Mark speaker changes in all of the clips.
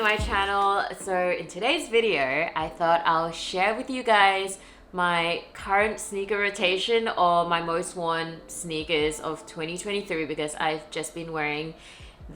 Speaker 1: to my channel. So in today's video, I thought I'll share with you guys my current sneaker rotation or my most worn sneakers of 2023 because I've just been wearing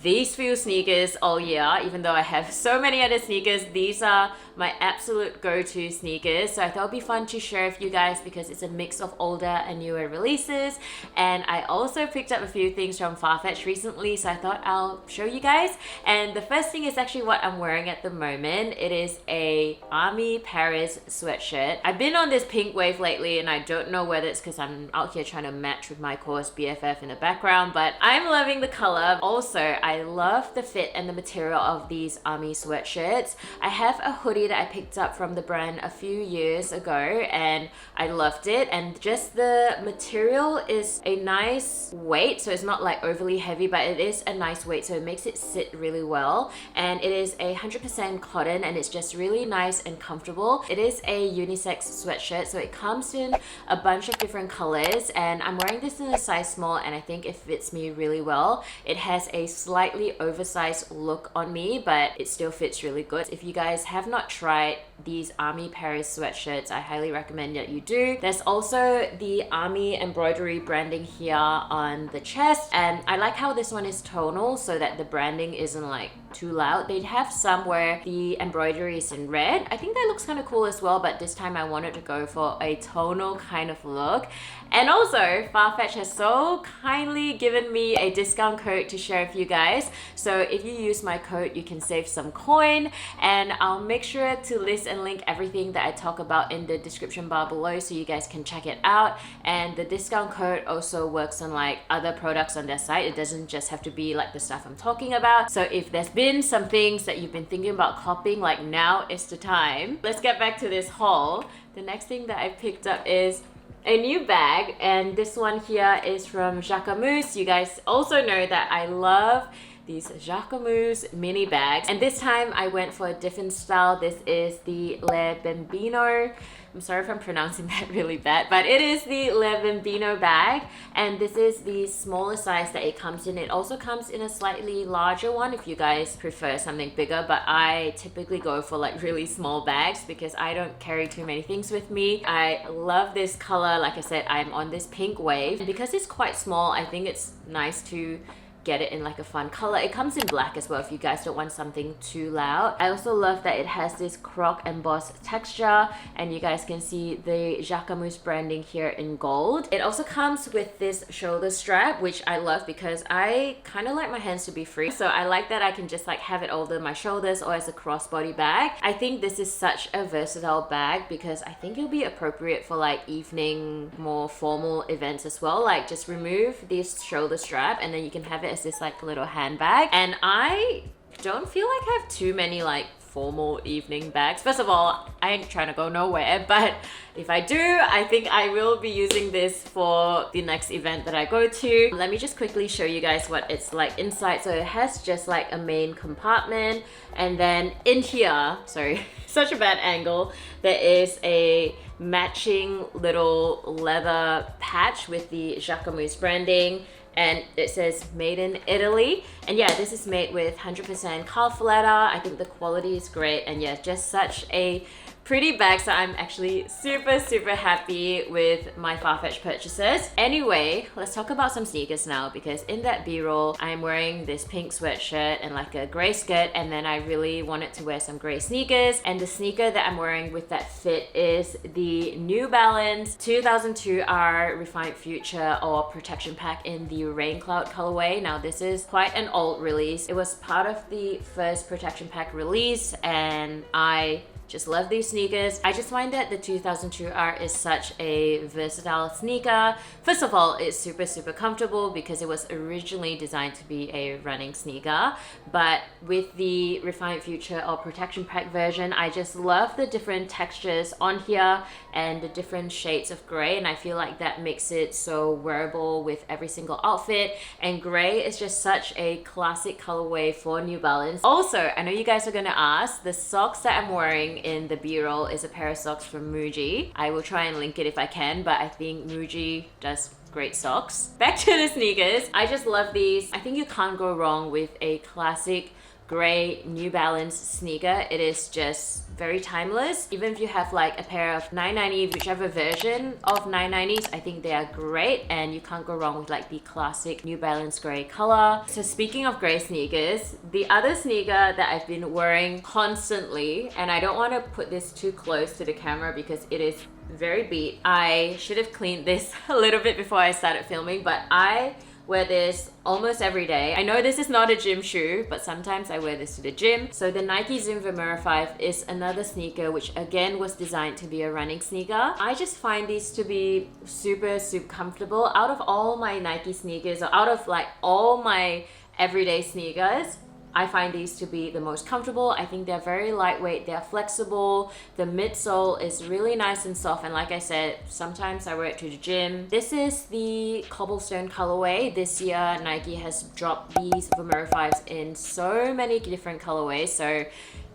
Speaker 1: these few sneakers all year. Even though I have so many other sneakers, these are my absolute go-to sneakers. So I thought it'd be fun to share with you guys because it's a mix of older and newer releases. And I also picked up a few things from Farfetch recently, so I thought I'll show you guys. And the first thing is actually what I'm wearing at the moment. It is a Army Paris sweatshirt. I've been on this pink wave lately and I don't know whether it's because I'm out here trying to match with my course BFF in the background, but I'm loving the color. Also, I love the fit and the material of these army sweatshirts. I have a hoodie that I picked up from the brand a few years ago and I loved it, and just the material is a nice weight, so it's not like overly heavy, but it is a nice weight, so it makes it sit really well. And it is 100% cotton and it's just really nice and comfortable. It is a unisex sweatshirt, so it comes in a bunch of different colors, and I'm wearing this in a size small and I think it fits me really well. It has a slightly oversized look on me, but it still fits really good. If you guys have not tried these Army Paris sweatshirts, I highly recommend that you do. There's also the Army embroidery branding here on the chest, and I like how this one is tonal so that the branding isn't like too loud. They have some where the embroidery is in red. I think that looks kind of cool as well, but this time I wanted to go for a tonal kind of look. And also, Farfetch has so kindly given me a discount code to share with you guys. So if you use my code, you can save some coin, and I'll make sure to list and link everything that I talk about in the description bar below so you guys can check it out. And the discount code also works on like other products on their site. It doesn't just have to be like the stuff I'm talking about. So if there's been some things that you've been thinking about copying, like now is the time. Let's get back to this haul. The next thing that I picked up is a new bag, and this one here is from Jacquemus. You guys also know that I love these Jacquemus mini bags, and this time I went for a different style. This is the Le Bambino. I'm sorry if I'm pronouncing that really bad, but it is the Le Bambino bag, and this is the smaller size that it comes in. It also comes in a slightly larger one if you guys prefer something bigger, but I typically go for like really small bags because I don't carry too many things with me. I love this color. Like I said, I'm on this pink wave, and because it's quite small, I think it's nice to get it in like a fun color. It comes in black as well if you guys don't want something too loud. I also love that it has this croc embossed texture, and you guys can see the Jacquemus branding here in gold. It also comes with this shoulder strap, which I love because I kind of like my hands to be free, so I like that I can just like have it over my shoulders or as a crossbody bag. I think this is such a versatile bag because I think it'll be appropriate for like evening, more formal events as well. Like just remove this shoulder strap and then you can have it as this like little handbag. And I don't feel like I have too many like formal evening bags. First of all, I ain't trying to go nowhere, but if I do, I think I will be using this for the next event that I go to. Let me just quickly show you guys what it's like inside. So it has just like a main compartment, and then in here, sorry, such a bad angle, there is a matching little leather patch with the Jacquemus branding, and it says made in Italy. And yeah, this is made with 100% calf leather. I think the quality is great, and yeah, just such a pretty bag. So I'm actually super happy with my Farfetch purchases. Anyway, let's talk about some sneakers now, because in that b-roll I'm wearing this pink sweatshirt and like a gray skirt, and then I really wanted to wear some gray sneakers, and the sneaker that I'm wearing with that fit is the New Balance 2002R Refined Future or Protection Pack in the Rain Cloud colorway. Now this is quite an old release. It was part of the first Protection Pack release, and I just love these sneakers. I just find that the 2002R is such a versatile sneaker. First of all, it's super comfortable because it was originally designed to be a running sneaker, but with the Refined Future or Protection Pack version, I just love the different textures on here and the different shades of gray, and I feel like that makes it so wearable with every single outfit. And gray is just such a classic colorway for New Balance. Also, I know you guys are gonna ask, the socks that I'm wearing in the b-roll is a pair of socks from Muji. I will try and link it if I can, but I think Muji does great socks. Back to the sneakers. I just love these. I think you can't go wrong with a classic gray New Balance sneaker. It is just very timeless. Even if you have like a pair of 990, whichever version of 990s, I think they are great, and you can't go wrong with like the classic New Balance gray color. So speaking of gray sneakers, the other sneaker that I've been wearing constantly, and I don't want to put this too close to the camera because it is very beat. I should have cleaned this a little bit before I started filming, but I wear this almost every day. I know this is not a gym shoe, but sometimes I wear this to the gym. So the Nike Zoom Vomero 5 is another sneaker which again was designed to be a running sneaker. I just find these to be super comfortable. Out of all my Nike sneakers, or out of like all my everyday sneakers, I find these to be the most comfortable. I think they're very lightweight, they're flexible, the midsole is really nice and soft, and like I said, sometimes I wear it to the gym. This is the cobblestone colorway. This year Nike has dropped these Vomero 5s in so many different colorways, so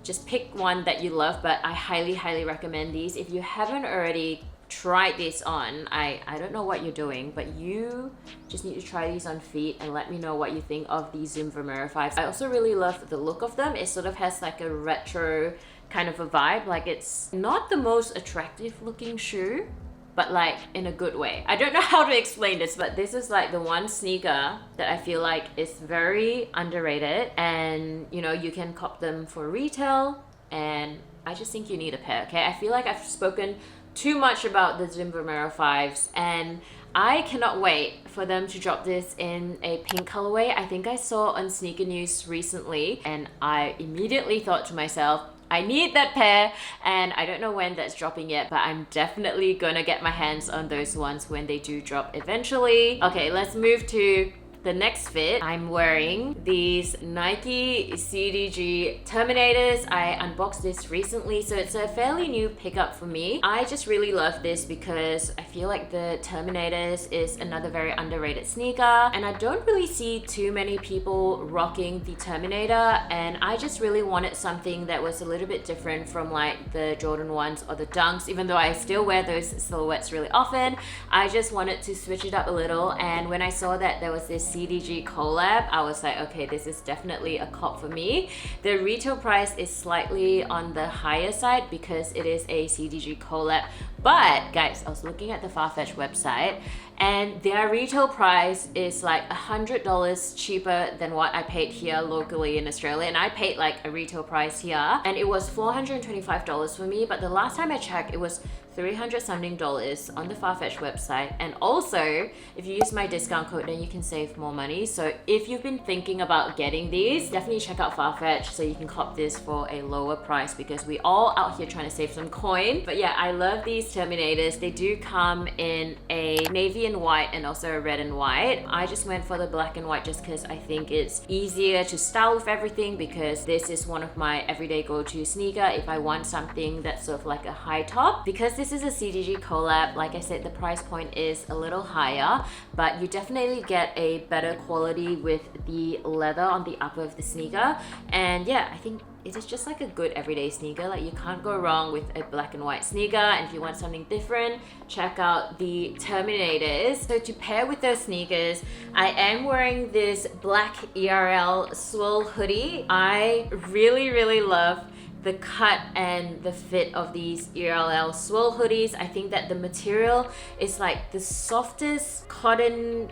Speaker 1: just pick one that you love, but I highly recommend these. If you haven't already tried this on, I don't know what you're doing, but you just need to try these on feet and let me know what you think of these Zoom Vomero 5s. I also really love the look of them. It sort of has like a retro kind of a vibe. Like, it's not the most attractive looking shoe, but like in a good way. I don't know how to explain this, but this is like the one sneaker that I feel like is very underrated, and you know, you can cop them for retail, and I just think you need a pair, okay? I feel like I've spoken too much about the Zoom Vomero 5s, and I cannot wait for them to drop this in a pink colorway. I think I saw on Sneaker News recently, and I immediately thought to myself, I need that pair, and I don't know when that's dropping yet, but I'm definitely gonna get my hands on those ones when they do drop eventually. Okay, let's move to the next fit. I'm wearing these Nike CDG Terminators. I unboxed this recently, so it's a fairly new pickup for me. I just really love this because I feel like the Terminators is another very underrated sneaker, and I don't really see too many people rocking the Terminator, and I just really wanted something that was a little bit different from like the Jordan 1s or the Dunks. Even though I still wear those silhouettes really often, I just wanted to switch it up a little, and when I saw that there was this CDG collab, I was like, okay, this is definitely a cop for me. The retail price is slightly on the higher side because it is a CDG collab, but guys, I was looking at the Farfetch website and their retail price is like $100 cheaper than what I paid here locally in Australia, and I paid like a retail price here, and it was $425 for me, but the last time I checked it was $300 something on the Farfetch website. And also, if you use my discount code, then you can save more money. So if you've been thinking about getting these, definitely check out Farfetch so you can cop this for a lower price, because we all out here trying to save some coin. But yeah, I love these Terminators. They do come in a navy and white and also a red and white. I just went for the black and white just because I think it's easier to style with everything, because this is one of my everyday go-to sneaker if I want something that's sort of like a high top. Because this is a CDG collab, like I said, the price point is a little higher, but you definitely get a better quality with the leather on the upper of the sneaker. And yeah, I think it is just like a good everyday sneaker. Like, you can't go wrong with a black and white sneaker, and if you want something different, check out the Terminators. So to pair with those sneakers, I am wearing this black ERL swirl hoodie. I really love the cut and the fit of these ERL swirl hoodies. I think that the material is like the softest cotton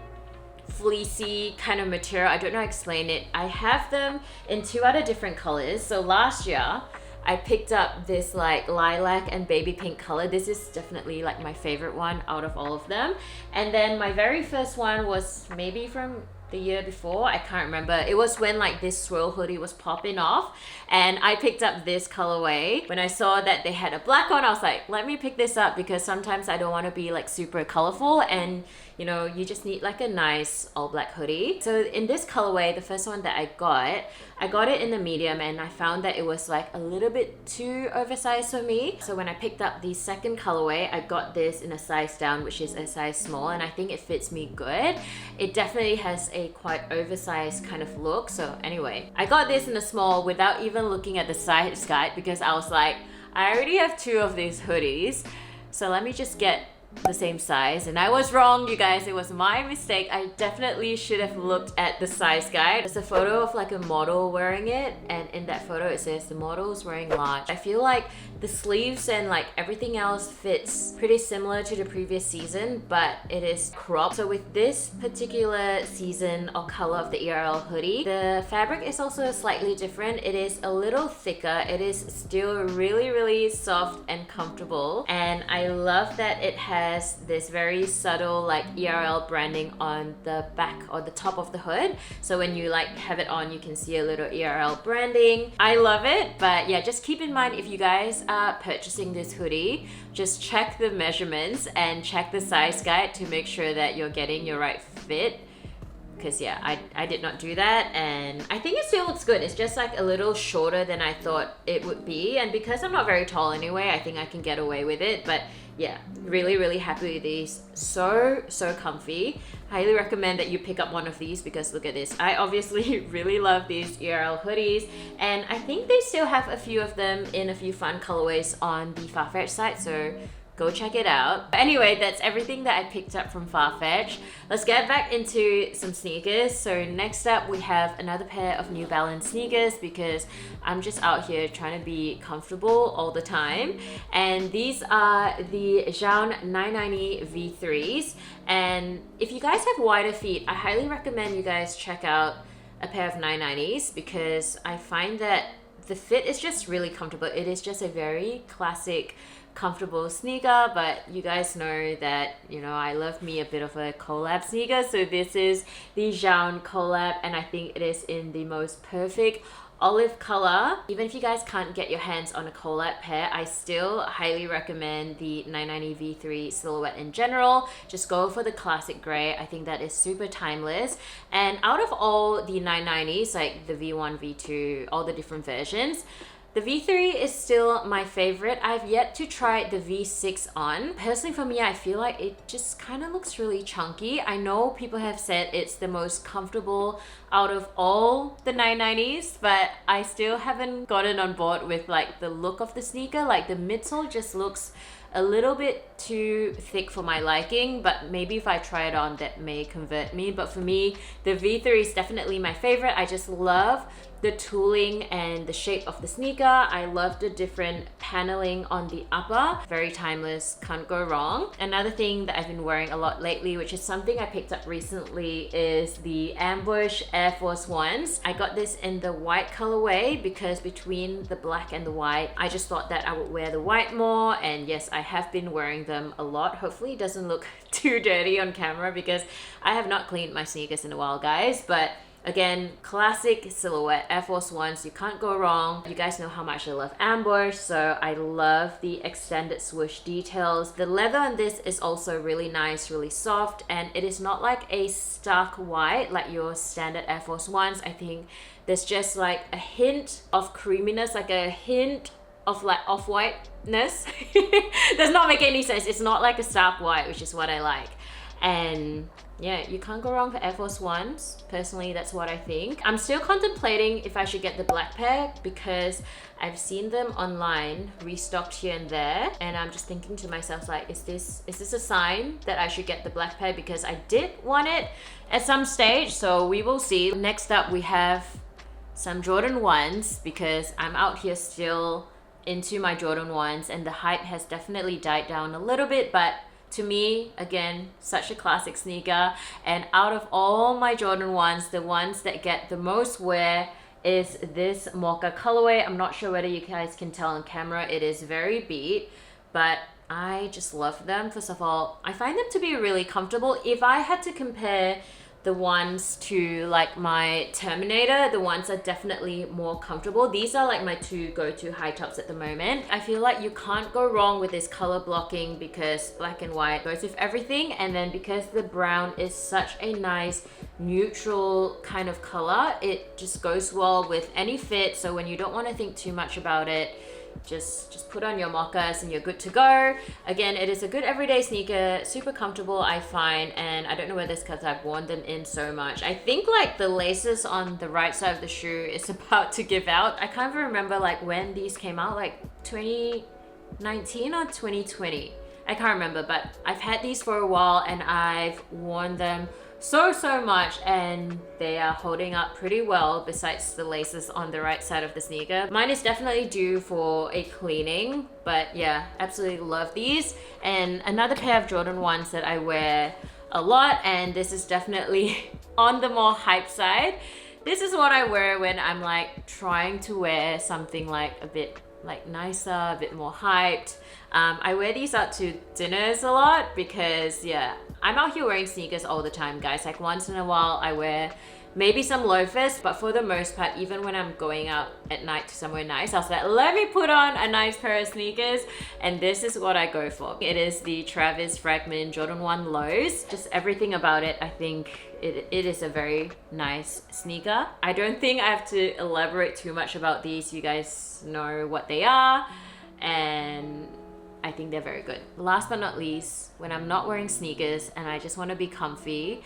Speaker 1: fleecy kind of material. I don't know how to explain it. I have them in two other different colors. So last year I picked up this like lilac and baby pink color. This is definitely like my favorite one out of all of them. And then my very first one was maybe from the year before, I can't remember. It was when like this swirl hoodie was popping off, and I picked up this colorway. When I saw that they had a black one, I was like, let me pick this up, because sometimes I don't want to be like super colorful, and you know, you just need like a nice all black hoodie. So in this colorway, the first one that I got it in the medium, and I found that it was like a little bit too oversized for me. So when I picked up the second colorway, I got this in a size down, which is a size small, and I think it fits me good. It definitely has a quite oversized kind of look. So anyway, I got this in a small without even looking at the size guide, because I was like, I already have two of these hoodies, so let me just get the same size, and I was wrong, you guys. It was my mistake. I definitely should have looked at the size guide. There's a photo of like a model wearing it, and in that photo it says the model is wearing large. I feel like the sleeves and like everything else fits pretty similar to the previous season, but it is cropped. So with this particular season or color of the ERL hoodie, the fabric is also slightly different. It is a little thicker. It is still really soft and comfortable, and I love that it has this very subtle like ERL branding on the back or the top of the hood. So when you like have it on, you can see a little ERL branding. I love it. But yeah, just keep in mind, if you guys are purchasing this hoodie, just check the measurements and check the size guide to make sure that you're getting your right fit. Because yeah, I did not do that, and I think it still looks good. It's just like a little shorter than I thought it would be, and because I'm not very tall anyway, I think I can get away with it. But yeah, really happy with these. So comfy. Highly recommend that you pick up one of these, because look at this. I obviously really love these ERL hoodies, and I think they still have a few of them in a few fun colorways on the Farfetch site, so go check it out. Anyway, that's everything that I picked up from Farfetch. Let's get back into some sneakers. So next up, we have another pair of New Balance sneakers, because I'm just out here trying to be comfortable all the time. And these are the Jaun 990 V3s. And if you guys have wider feet, I highly recommend you guys check out a pair of 990s, because I find that the fit is just really comfortable. It is just a very classic comfortable sneaker, but you guys know that, you know, I love me a bit of a collab sneaker. So this is the Jaun collab, and I think it is in the most perfect olive color. Even if you guys can't get your hands on a collab pair, I still highly recommend the 990 V3 silhouette in general. Just go for the classic gray. I think that is super timeless. And out of all the 990s, like the V1, V2, all the different versions, the V3 is still my favorite. I've yet to try the V6 on. Personally, for me, I feel like it just kind of looks really chunky. I know people have said it's the most comfortable out of all the 990s, but I still haven't gotten on board with like the look of the sneaker. Like the midsole just looks a little bit too thick for my liking, but maybe if I try it on, that may convert me. But for me, the V3 is definitely my favorite. I just love the tooling and the shape of the sneaker. I love the different paneling on the upper. Very timeless, can't go wrong. Another thing that I've been wearing a lot lately, which is something I picked up recently, is the Ambush Air Force Ones. I got this in the white colorway because between the black and the white, I just thought that I would wear the white more. And yes, I have been wearing them a lot. Hopefully it doesn't look too dirty on camera, because I have not cleaned my sneakers in a while, guys. But again, classic silhouette, Air Force Ones, you can't go wrong. You guys know how much I love Ambush, so I love the extended swoosh details. The leather on this is also really nice, really soft, and it is not like a stark white like your standard Air Force Ones. I think there's just like a hint of creaminess, like a hint of like off-whiteness. Does not make any sense. It's not like a stark white, which is what I like. And yeah, you can't go wrong for Air Force Ones. Personally, that's what I think. I'm still contemplating if I should get the black pair, because I've seen them online restocked here and there, and I'm just thinking to myself, like, is this a sign that I should get the black pair? Because I did want it at some stage, so we will see. Next up, we have some Jordan 1s, because I'm out here still into my Jordan 1s, and the hype has definitely died down a little bit, but to me, again, such a classic sneaker. And out of all my Jordan 1s, the ones that get the most wear is this mocha colorway. I'm not sure whether you guys can tell on camera. It is very beat, but I just love them. First of all, I find them to be really comfortable. If I had to compare the ones to like my Terminator, the ones are definitely more comfortable. These are like my two go-to high tops at the moment. I feel like you can't go wrong with this color blocking, because black and white goes with everything, and then because the brown is such a nice neutral kind of color, it just goes well with any fit. So when you don't want to think too much about it, just put on your moccas and you're good to go. Again, it is a good everyday sneaker, super comfortable, I find, and I don't know whether it's because I've worn them in so much. I think like the laces on the right side of the shoe is about to give out. I can't even remember like when these came out, like 2019 or 2020. I can't remember, but I've had these for a while and I've worn them so much, and they are holding up pretty well besides the laces on the right side of the sneaker. Mine is definitely due for a cleaning, but yeah, absolutely love these. And another pair of Jordan 1s that I wear a lot, and this is definitely on the more hype side. This is what I wear when I'm like trying to wear something like a bit like nicer, a bit more hyped. I wear these out to dinners a lot because yeah, I'm out here wearing sneakers all the time, guys. Like once in a while I wear maybe some loafers, but for the most part, even when I'm going out at night to somewhere nice, I was like, let me put on a nice pair of sneakers, and this is what I go for. It is the Travis Fragment Jordan 1 Lows. Just everything about it, I think it is a very nice sneaker. I don't think I have to elaborate too much about these. You guys know what they are, and I think they're very good. Last but not least, when I'm not wearing sneakers and I just want to be comfy,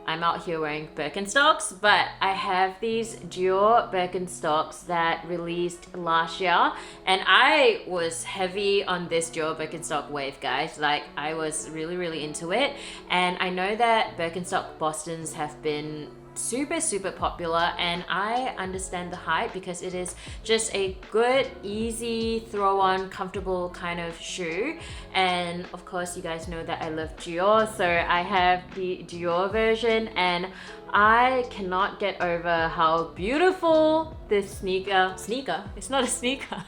Speaker 1: I'm out here wearing Birkenstocks, but I have these Dior Birkenstocks that released last year, and I was heavy on this Dior Birkenstock wave, guys. Like, I was really into it, and I know that Birkenstock Bostons have been super popular, and I understand the hype because it is just a good, easy, throw on, comfortable kind of shoe. And of course, you guys know that I love Dior, so I have the Dior version, and I cannot get over how beautiful this sneaker, it's not a sneaker,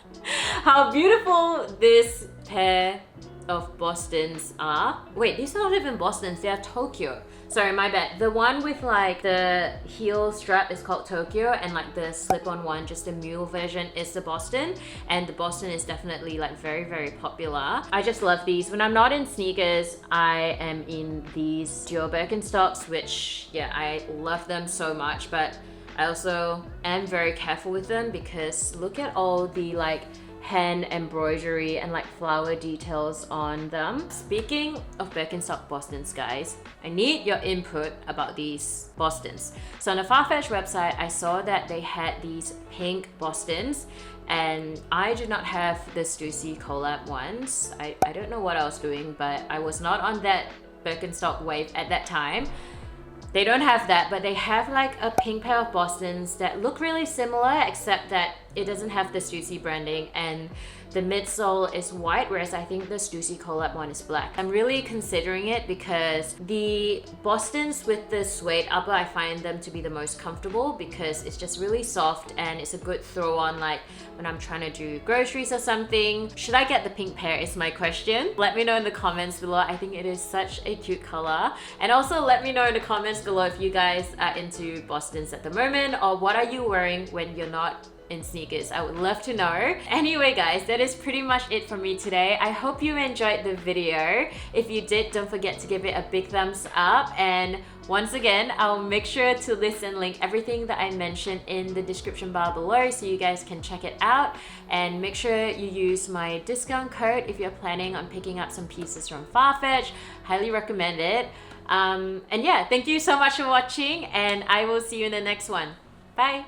Speaker 1: how beautiful this pair of Bostons are. Wait, these are not even Bostons, they are Tokio. Sorry, my bad. The one with like the heel strap is called Tokio, and like the slip-on one, just the Mule version, is the Boston. And the Boston is definitely like very popular. I just love these. When I'm not in sneakers, I am in these Dior Birkenstocks, which yeah, I love them so much, but I also am very careful with them because look at all the like hand embroidery and like flower details on them. Speaking of Birkenstock Bostons, guys, I need your input about these Bostons. So on the Farfetch website, I saw that they had these pink Bostons, and I do not have the Stussy collab ones. I don't know what I was doing, but I was not on that Birkenstock wave at that time. They don't have that, but they have like a pink pair of Bostons that look really similar, except that it doesn't have the Stussy branding, and the midsole is white, whereas I think the Stussy collab one is black. I'm really considering it because the Bostons with the suede upper, I find them to be the most comfortable because it's just really soft and it's a good throw on like when I'm trying to do groceries or something. Should I get the pink pair is my question. Let me know in the comments below. I think it is such a cute color. And also let me know in the comments below if you guys are into Bostons at the moment, or what are you wearing when you're not in sneakers. I would love to know. Anyway guys, that is pretty much it for me today. I hope you enjoyed the video. If you did, don't forget to give it a big thumbs up, and once again, I'll make sure to list and link everything that I mentioned in the description bar below so you guys can check it out, and make sure you use my discount code if you're planning on picking up some pieces from Farfetch. Highly recommend it. And yeah, thank you so much for watching, and I will see you in the next one. Bye!